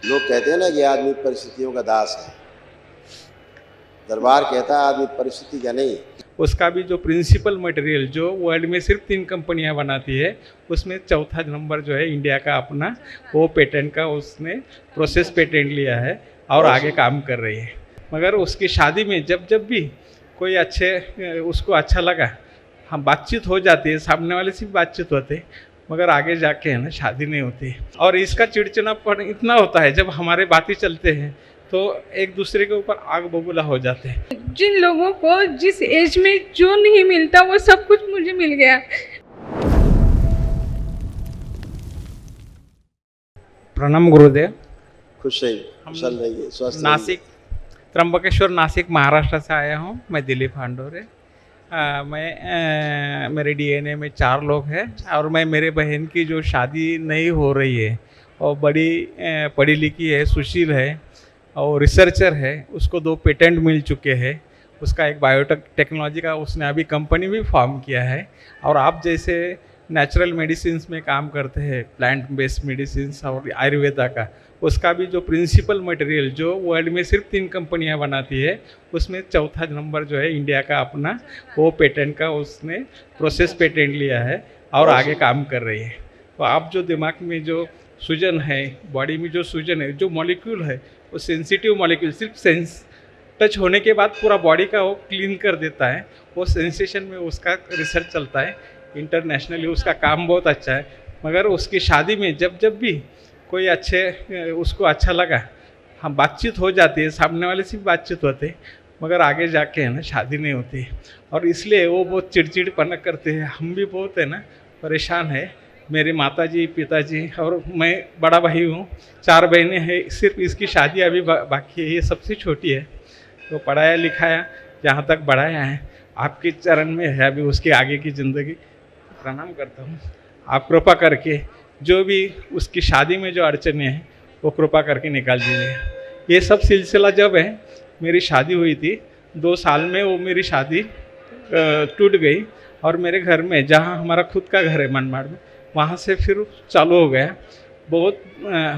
लोग कहते हैं ना कि आदमी परिस्थितियों का दास है। दरबार कहता है आदमी परिस्थिति का नहीं। उसका भी जो प्रिंसिपल मटेरियल जो वर्ल्ड में सिर्फ 3 कंपनियां बनाती है, उसमें चौथा नंबर जो है इंडिया का अपना, वो पेटेंट का उसने प्रोसेस पेटेंट लिया है और आगे काम कर रही है। मगर उसकी शादी में जब जब भी कोई उसको अच्छा लगा, हम बातचीत हो जाती है, सामने वाले से भी बातचीत होते, मगर आगे जाके है ना शादी नहीं होती। और इसका चिड़चिड़ापन इतना होता है जब हमारे बातें चलते हैं तो एक दूसरे के ऊपर आग बबूला हो जाते हैं। जिन लोगों को जिस एज में जो नहीं मिलता वो सब कुछ मुझे मिल गया। प्रणाम गुरुदेव। खुश रहिए, कुशल रहिए, स्वस्थ रहिए। नासिक, त्र्यंबकेश्वर नासिक महाराष्ट्र से आया हूँ। मैं दिलीप हांडोरे। मेरे डीएनए में 4 लोग हैं और मैं मेरे बहन की जो शादी नहीं हो रही है और बड़ी पढ़ी लिखी है, सुशील है और रिसर्चर है, उसको 2 पेटेंट मिल चुके हैं। उसका एक बायोटेक्नोलॉजी का उसने अभी कंपनी भी फॉर्म किया है। और आप जैसे नेचुरल मेडिसिन्स में काम करते हैं, प्लांट बेस्ड मेडिसिन्स और आयुर्वेदा का, उसका भी जो प्रिंसिपल मटेरियल जो वर्ल्ड में सिर्फ 3 कंपनियां बनाती है, उसमें चौथा नंबर जो है इंडिया का अपना, वो पेटेंट का उसने प्रोसेस पेटेंट लिया है और आगे काम कर रही है। तो आप जो दिमाग में जो सूजन है, बॉडी में जो सूजन है, जो मॉलिक्यूल है, वो सेंसिटिव मॉलिक्यूल सिर्फ सेंस टच होने के बाद पूरा बॉडी का वो क्लीन कर देता है। वो सेंसेशन में उसका रिसर्च चलता है इंटरनेशनली, उसका काम बहुत अच्छा है। मगर उसकी शादी में जब जब भी कोई उसको अच्छा लगा, हम बातचीत हो जाती है, सामने वाले से भी बातचीत होते, मगर आगे जाके है ना शादी नहीं होती। और इसलिए वो बहुत चिड़चिड़पना करते हैं। हम भी बहुत है ना परेशान है। मेरी माताजी, पिताजी और मैं बड़ा भाई हूँ, 4 बहनें हैं। सिर्फ इसकी शादी अभी बाकी है, ये सबसे छोटी है। तो पढ़ाया लिखाया, जहाँ तक बढ़ाया है, आपके चरण में है अभी उसके आगे की ज़िंदगी। प्रणाम करता हूँ। आप कृपा करके जो भी उसकी शादी में जो अड़चने हैं वो कृपा करके निकाल दीजिए। ये सब सिलसिला जब है, मेरी शादी हुई थी 2 साल में, वो मेरी शादी टूट गई और मेरे घर में, जहाँ हमारा खुद का घर है मनमाड़ में, वहाँ से फिर चालू हो गया। बहुत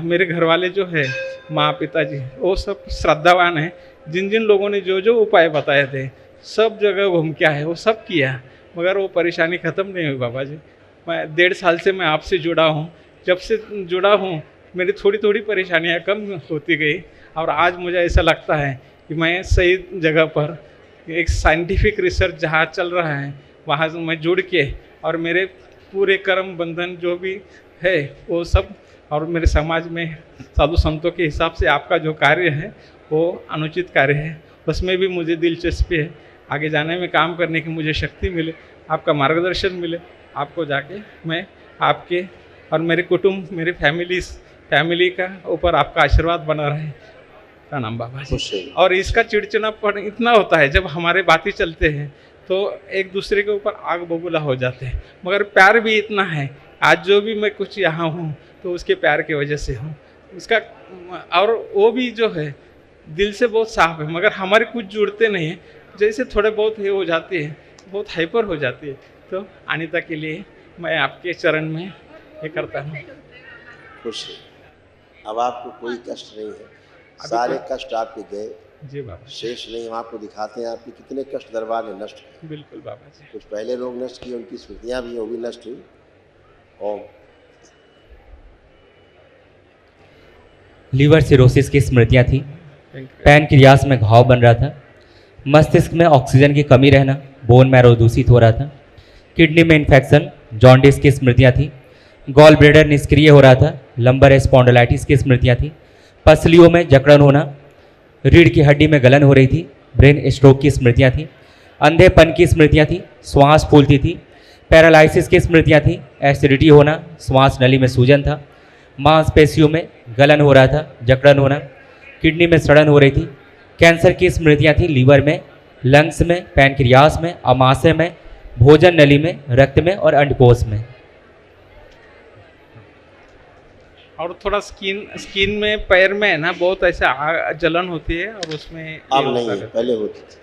मेरे घर वाले जो है, माँ पिताजी, वो सब श्रद्धावान हैं। जिन जिन लोगों ने जो जो उपाय बताए थे, सब जगह घूम के आए, वो सब किया, मगर वो परेशानी ख़त्म नहीं हुई। बाबा जी, मैं 1.5 साल से मैं आपसे जुड़ा हूँ। जब से जुड़ा हूँ मेरी थोड़ी थोड़ी परेशानियाँ कम होती गई और आज मुझे ऐसा लगता है कि मैं सही जगह पर, एक साइंटिफिक रिसर्च जहाँ चल रहा है वहाँ से मैं जुड़ के, और मेरे पूरे कर्म बंधन जो भी है वो सब, और मेरे समाज में साधु संतों के हिसाब से आपका जो कार्य है वो अनुचित कार्य है, उसमें भी मुझे दिलचस्पी है। आगे जाने में, काम करने की मुझे शक्ति मिले, आपका मार्गदर्शन मिले, आपको जाके मैं आपके और मेरे कुटुंब, मेरी फैमिली का ऊपर आपका आशीर्वाद बना रहे। प्रणाम बाबा जी। और इसका चिड़चिड़ापन इतना होता है जब हमारे बातें चलते हैं तो एक दूसरे के ऊपर आग बबूला हो जाते हैं, मगर प्यार भी इतना है। आज जो भी मैं कुछ यहाँ हूँ तो उसके प्यार की वजह से हूँ उसका। और वो भी जो है दिल से बहुत साफ है, मगर हमारे कुछ जुड़ते नहीं हैं। जैसे थोड़े बहुत ये हो जाती है, बहुत हाइपर हो जाती है। तो अनीता के लिए मैं आपके चरण में ये करता हूँ। खुश रहिए। अब आपको कोई कष्ट नहीं है, सारे कष्ट आपके गए जी बाबा। शेष नहीं। हम आपको दिखाते हैं आपके कितने कष्ट दरबार ने नष्ट किए। बिल्कुल बाबा जी। कुछ पहले लोग नष्ट किए, उनकी स्मृतियाँ भी वो भी नष्ट हुई। ओम। लीवर सिरोसिस की स्मृतियाँ थी, पैनक्रियास में घाव बन रहा था, मस्तिष्क में ऑक्सीजन की कमी रहना, बोन मैरो दूषित हो रहा था, किडनी में इन्फेक्शन, जॉन्डिस की स्मृतियाँ थी, गॉल ब्लैडर निष्क्रिय हो रहा था, लंबर स्पॉन्डिलाइटिस की स्मृतियाँ थी, पसलियों में जकड़न होना, रीढ़ की हड्डी में गलन हो रही थी, ब्रेन स्ट्रोक की स्मृतियाँ थी, अंधेपन की स्मृतियाँ थी, श्वास फूलती थी, पैरालिसिस की स्मृतियाँ थी, एसिडिटी होना, श्वास नली में सूजन था, मांसपेशियों में गलन हो रहा था, जकड़न होना, किडनी में सड़न हो रही थी, कैंसर की स्मृतियाँ थी, लीवर में, लंग्स में, पैनक्रियास में, अमाशय में, भोजन नली में, रक्त में और अंडकोश में। और थोड़ा स्किन में, पैर में है ना बहुत ऐसा जलन होती है और उसमें अब नहीं है, पहले होती थी।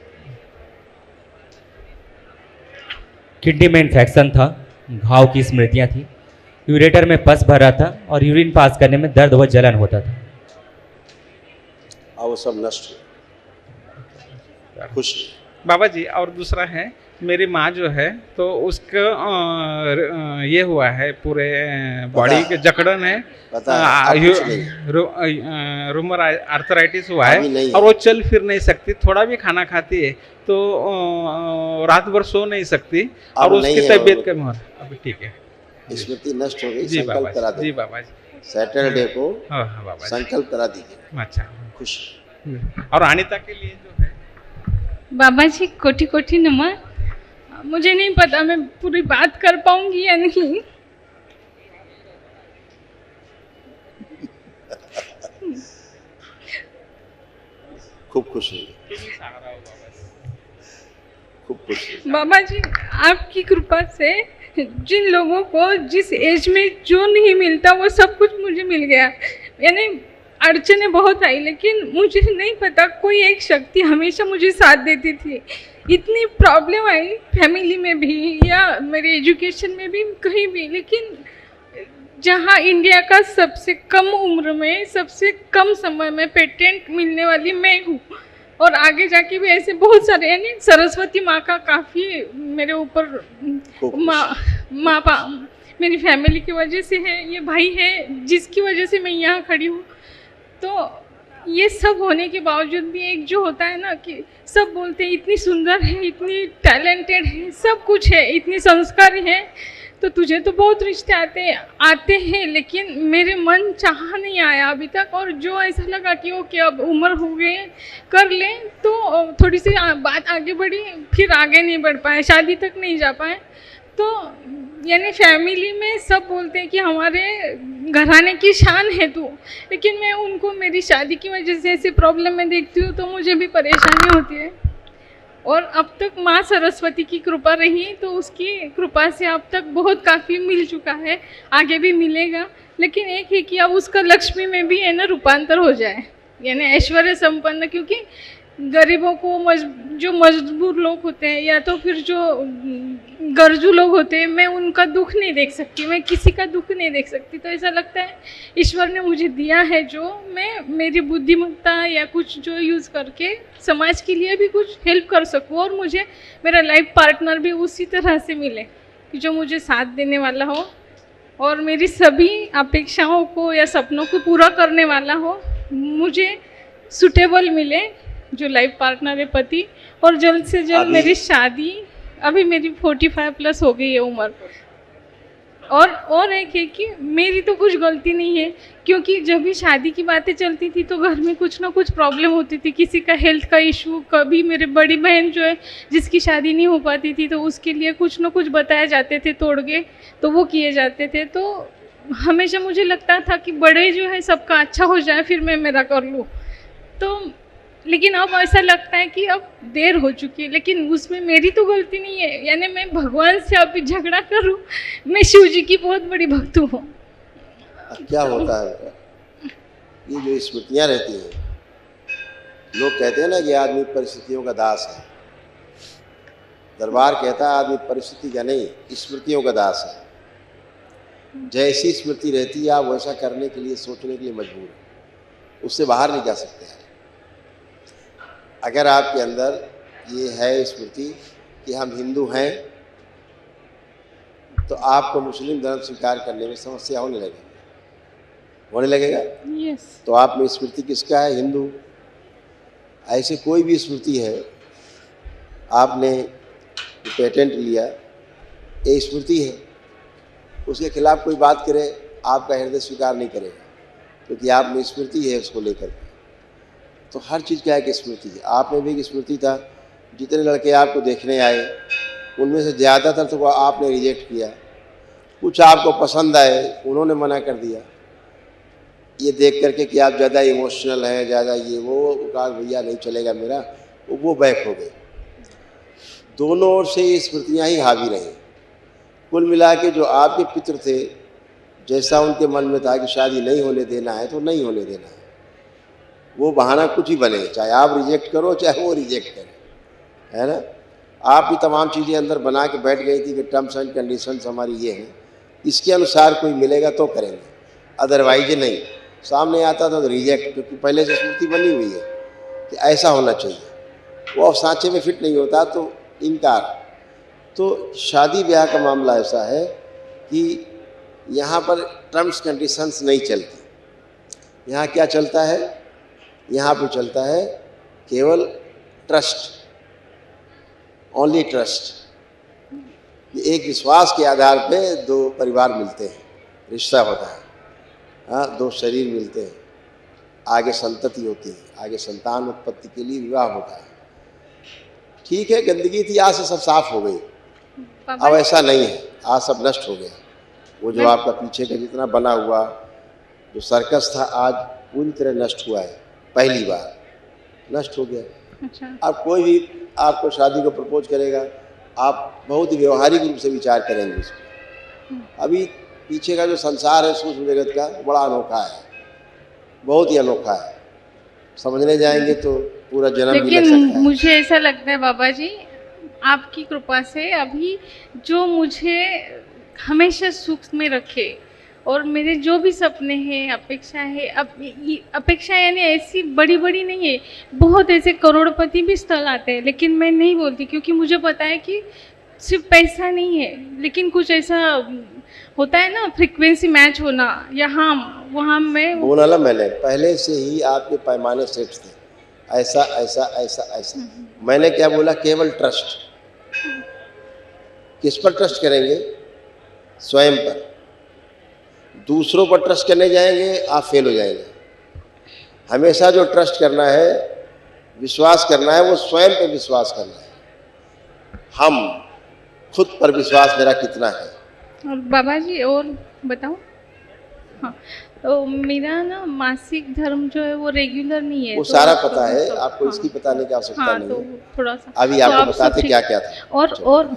किडनी में इन्फेक्शन था, घाव की स्मृतियाँ थी, यूरेटर में पस भर रहा था और यूरिन पास करने में दर्द व जलन होता था। और वो सब नष्ट हुए। खुश रहिए। बाबा जी, और दूसरा है, मेरी माँ जो है तो उसका ये हुआ है, पूरे बॉडी के जकड़न है, पता है, आप कुछ नहीं। रूमर आर्थराइटिस हुआ अभी नहीं है है। और वो चल फिर नहीं सकती, थोड़ा भी खाना खाती है तो रात भर सो नहीं सकती और अब नहीं उसकी है तबीयत वो। कम हो रही। अभी ठीक है स्मृति नष्ट हो गई, जी बाबा संकल्प करा जी, जी दे। बाबा जी। सैटरडे को हाँ हाँ बाबा जी। संकल्प करा दीजिए। अच्छा। खुश। और अनिता के लिए जो है, बाबा जी कोटि कोटि नमन। मुझे नहीं पता मैं पूरी बात कर पाऊंगी या नहीं। खूब खुश रहिए, खूब खुश रहिए। बाबा जी आपकी कृपा से जिन लोगों को जिस एज में जो नहीं मिलता वो सब कुछ मुझे मिल गया। यानी अड़चनें बहुत आई लेकिन मुझे नहीं पता, कोई एक शक्ति हमेशा मुझे साथ देती थी। इतनी प्रॉब्लम आई फैमिली में भी या मेरे एजुकेशन में भी, कहीं भी, लेकिन जहाँ इंडिया का सबसे कम उम्र में सबसे कम समय में पेटेंट मिलने वाली मैं हूँ, और आगे जाके भी ऐसे बहुत सारे, यानी सरस्वती माँ का काफ़ी मेरे ऊपर, माँ मेरी फैमिली की वजह से है, ये भाई है जिसकी वजह से मैं यहाँ खड़ी हूँ। तो ये सब होने के बावजूद भी एक जो होता है ना कि सब बोलते हैं इतनी सुंदर है, इतनी टैलेंटेड है, सब कुछ है, इतनी संस्कारी है, तो तुझे तो बहुत रिश्ते आते हैं, लेकिन मेरे मन चाह नहीं आया अभी तक। और जो ऐसा लगा कि ओके अब उम्र हो गई कर ले, तो थोड़ी सी बात आगे बढ़ी, फिर आगे नहीं बढ़ पाए, शादी तक नहीं जा पाए। तो यानी फैमिली में सब बोलते हैं कि हमारे घराने की शान है तू, लेकिन मैं उनको मेरी शादी की वजह से ऐसी प्रॉब्लम में देखती हूँ तो मुझे भी परेशानी होती है। और अब तक माँ सरस्वती की कृपा रही, तो उसकी कृपा से अब तक बहुत काफ़ी मिल चुका है, आगे भी मिलेगा। लेकिन एक है कि अब उसका लक्ष्मी में भी है ना रूपांतर हो जाए, यानी ऐश्वर्य संपन्न। क्योंकि गरीबों को जो मजबूर लोग होते हैं या तो फिर जो गर्जू लोग होते हैं, मैं उनका दुख नहीं देख सकती, मैं किसी का दुख नहीं देख सकती। तो ऐसा लगता है ईश्वर ने मुझे दिया है जो मैं मेरी बुद्धिमत्ता या कुछ जो यूज़ करके समाज के लिए भी कुछ हेल्प कर सकूँ, और मुझे मेरा लाइफ पार्टनर भी उसी तरह से मिले कि जो मुझे साथ देने वाला हो और मेरी सभी अपेक्षाओं को या सपनों को पूरा करने वाला हो, मुझे सूटेबल मिले जो लाइफ पार्टनर है, पति, और जल्द से जल्द मेरी शादी। अभी मेरी 45 प्लस हो गई है उम्र। और एक है कि मेरी तो कुछ गलती नहीं है, क्योंकि जब भी शादी की बातें चलती थी तो घर में कुछ ना कुछ प्रॉब्लम होती थी, किसी का हेल्थ का इशू, कभी मेरे बड़ी बहन जो है जिसकी शादी नहीं हो पाती थी तो उसके लिए कुछ ना कुछ बताए जाते थे, तोड़ के तो वो किए जाते थे। तो हमेशा मुझे लगता था कि बड़े जो है सबका अच्छा हो जाए फिर मैं मेरा कर लूँ। तो लेकिन अब ऐसा लगता है कि अब देर हो चुकी है, लेकिन उसमें मेरी तो गलती नहीं है। यानी मैं भगवान से अभी झगड़ा करूं, मैं शिव जी की बहुत बड़ी भक्त हूँ। क्या होता है, ये जो स्मृतियाँ रहती हैं, लोग कहते हैं ना कि आदमी परिस्थितियों का दास है। दरबार कहता है आदमी परिस्थिति का नहीं, स्मृतियों का दास है। जैसी स्मृति रहती है आप वैसा करने के लिए, सोचने के लिए मजबूर हैं, उससे बाहर नहीं जा सकते हैं। अगर आपके अंदर ये है स्मृति कि हम हिंदू हैं, तो आपको मुस्लिम धर्म स्वीकार करने में समस्या होने लगेगा। यस। तो आप में स्मृति किसका है? हिंदू। ऐसे कोई भी स्मृति है, आपने पेटेंट लिया, ये स्मृति है, उसके खिलाफ कोई बात करे आपका हृदय स्वीकार नहीं करेगा, क्योंकि आप में स्मृति है उसको लेकर। तो हर चीज़ क्या है कि स्मृति है। आप में भी एक स्मृति था, जितने लड़के आपको देखने आए उनमें से ज़्यादातर तो आपने रिजेक्ट किया, कुछ आपको पसंद आए उन्होंने मना कर दिया, ये देख करके कि आप ज़्यादा इमोशनल हैं, ज़्यादा ये वो, कहा भैया नहीं चलेगा मेरा, वो बैक हो गए। दोनों ओर से ये स्मृतियाँ ही हावी रही। कुल मिला के जो आपके पितृ थे, जैसा उनके मन में था कि शादी नहीं होने देना है तो नहीं होने देना है, वो बहाना कुछ ही बने, चाहे आप रिजेक्ट करो चाहे वो रिजेक्ट करें, है ना। आप भी तमाम चीज़ें अंदर बना के बैठ गई थी कि टर्म्स एंड कंडीशंस हमारी ये हैं, इसके अनुसार कोई मिलेगा तो करेंगे, अदरवाइज नहीं। सामने आता था तो रिजेक्ट, क्योंकि पहले से स्मृति बनी हुई है कि ऐसा होना चाहिए, वो अब सांचे में फिट नहीं होता तो इनकार। तो शादी ब्याह का मामला ऐसा है कि यहाँ पर टर्म्स कंडीशंस नहीं चलती। यहाँ क्या चलता है? यहाँ पे चलता है केवल ट्रस्ट, ओनली ट्रस्ट। एक विश्वास के आधार पे दो परिवार मिलते हैं, रिश्ता होता है, हाँ, दो शरीर मिलते हैं, आगे संतति होती है, आगे संतान उत्पत्ति के लिए विवाह होता है। ठीक है, गंदगी थी, आज से सब साफ हो गई। अब ऐसा नहीं है, आज सब नष्ट हो गया। वो जो आपका पीछे का जितना बना हुआ जो सर्कस था, आज पूरी तरह नष्ट हुआ है, पहली बार नष्ट हो गया। अच्छा। अब कोई भी आपको शादी को प्रपोज करेगा, आप बहुत ही व्यवहारिक रूप से विचार करेंगे इस पर। अभी पीछे का जो संसार है सूक्ष्म जगत का, बड़ा अनोखा है, बहुत ही अनोखा है। समझने जाएंगे तो पूरा जन्म भी लग सकता है। लेकिन मुझे ऐसा लगता है बाबा जी, आपकी कृपा से अभी जो मुझे हमेशा सुख में रखे, और मेरे जो भी सपने हैं, अपेक्षा है, अपेक्षा यानी ऐसी बड़ी बड़ी नहीं है, बहुत ऐसे करोड़पति भी स्थल आते हैं, लेकिन मैं नहीं बोलती क्योंकि मुझे पता है कि सिर्फ पैसा नहीं है, लेकिन कुछ ऐसा होता है ना, फ्रीक्वेंसी मैच होना, यहाँ वहाँ में बोला ना मैंने, पहले से ही आपके पैमाने सेट थे, ऐसा ऐसा ऐसा ऐसा। मैंने क्या बोला? केवल ट्रस्ट। किस पर ट्रस्ट करेंगे? स्वयं पर। दूसरों पर ट्रस्ट करने जाएंगे आप फेल हो जाएंगे। हमेशा जो ट्रस्ट करना है, विश्वास करना है, वो स्वयं पे विश्वास करना है। हम खुद पर विश्वास मेरा कितना है। और बाबा जी और बताओ, हाँ, तो मेरा ना मासिक धर्म जो है वो रेगुलर नहीं है। वो तो सारा पता है आपको, हाँ, इसकी बताने की आवश्यकता हाँ, नहीं तो है। थोड़ा सा अभी तो आपको आप बताते सब क्या क्या था। और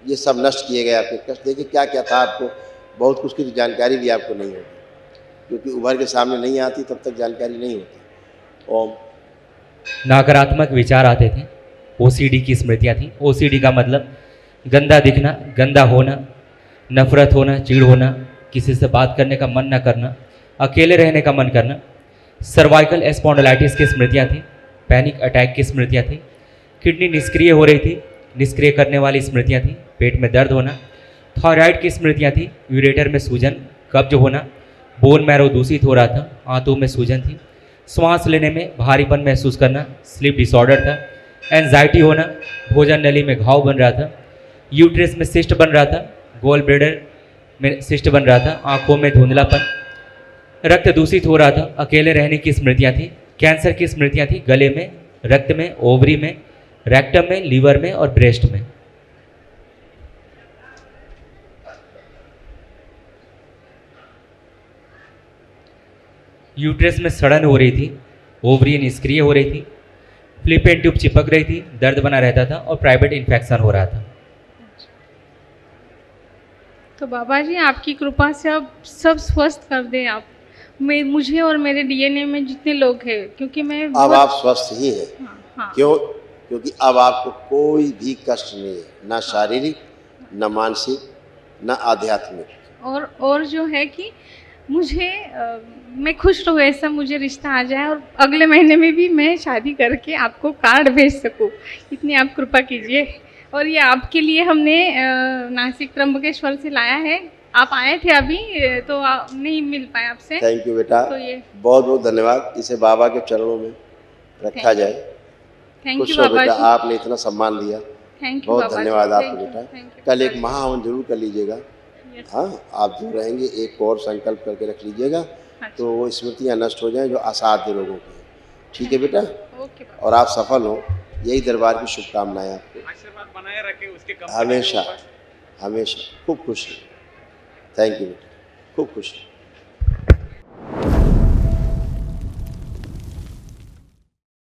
ये सब नष्ट किए गए आपके कष्ट। देखिए क्या क्या था आपको, बहुत कुछ की जानकारी भी आपको नहीं होगी, क्योंकि उभर के सामने नहीं आती तब तक जानकारी नहीं होती। ओम। नकारात्मक विचार आते थे, ओसीडी की स्मृतियाँ थी। ओसीडी का मतलब गंदा दिखना, गंदा होना, नफरत होना, चिढ़ होना, किसी से बात करने का मन न करना, अकेले रहने का मन करना। सर्वाइकल स्पॉन्डिलाइटिस की स्मृतियाँ थी। पैनिक अटैक की स्मृतियाँ थी। किडनी निष्क्रिय हो रही थी, निष्क्रिय करने वाली स्मृतियाँ थी। पेट में दर्द होना। थायराइड की स्मृतियाँ थी। यूरेटर में सूजन, कब्ज होना, बोन मैरो दूषित हो रहा था, आंतों में सूजन थी, श्वास लेने में भारीपन महसूस करना, स्लीप डिसऑर्डर था, एंजाइटी होना, भोजन नली में घाव बन रहा था, यूट्रस में सिस्ट बन रहा था, गोल ब्लैडर में सिस्ट बन रहा था, आंखों में धुंधलापन, रक्त दूषित हो रहा था, अकेले रहने की स्मृतियाँ थी, कैंसर की स्मृतियाँ थी, गले में, रक्त में, ओवरी में, रेक्टम में, लीवर में और ब्रेस्ट में। यूट्रस में सड़न हो रही थी, ओवरी निष्क्रिय हो रही थी, फ्लिपेन ट्यूब चिपक रही थी, दर्द बना रहता था और प्राइवेट इन्फेक्शन हो रहा था। तो बाबा जी आपकी कृपा से अब सब स्वस्थ कर दें आप, मुझे और मेरे डीएनए में जितने लोग हैं, क्योंकि मैं अब आप स्वस्थ ही हैं। हाँ, हाँ। क्यों? क्योंकि अब आपको कोई भी कष्ट नहीं है, ना शारीरिक, ना मानसिक, ना आध्यात्मिक। और जो है कि मुझे मैं खुश रहूँ ऐसा मुझे रिश्ता आ जाए, और अगले महीने में भी मैं शादी करके आपको कार्ड भेज सकूँ, इतनी आप कृपा कीजिए। और ये आपके लिए हमने नासिक त्र्यंबकेश्वर से लाया है। आप आए थे अभी तो नहीं मिल पाए आपसे। थैंक यू बेटा, तो ये बहुत बहुत धन्यवाद। इसे बाबा के चरणों में रखा जाए। थैंक खुश यू हो बाबा बेटा, जी। आपने इतना सम्मान दिया, थैंक यू बहुत बाबा जी। धन्यवाद आपको Thank you, बेटा। thank you, कल एक बाबा महाहवन जरूर कर लीजिएगा। Yes. हाँ, आप जो रहेंगे एक और संकल्प करके रख लीजिएगा, अच्छा। तो वो स्मृतियाँ नष्ट हो जाएं जो असाध्य लोगों की। ठीक है बेटा, ओके बाबा। और आप सफल हो, यही दरबार की शुभकामनाएं आपको। आशीर्वाद बनाए रखे उसके हमेशा हमेशा खूब खुश। थैंक यू बेटा, खूब खुश।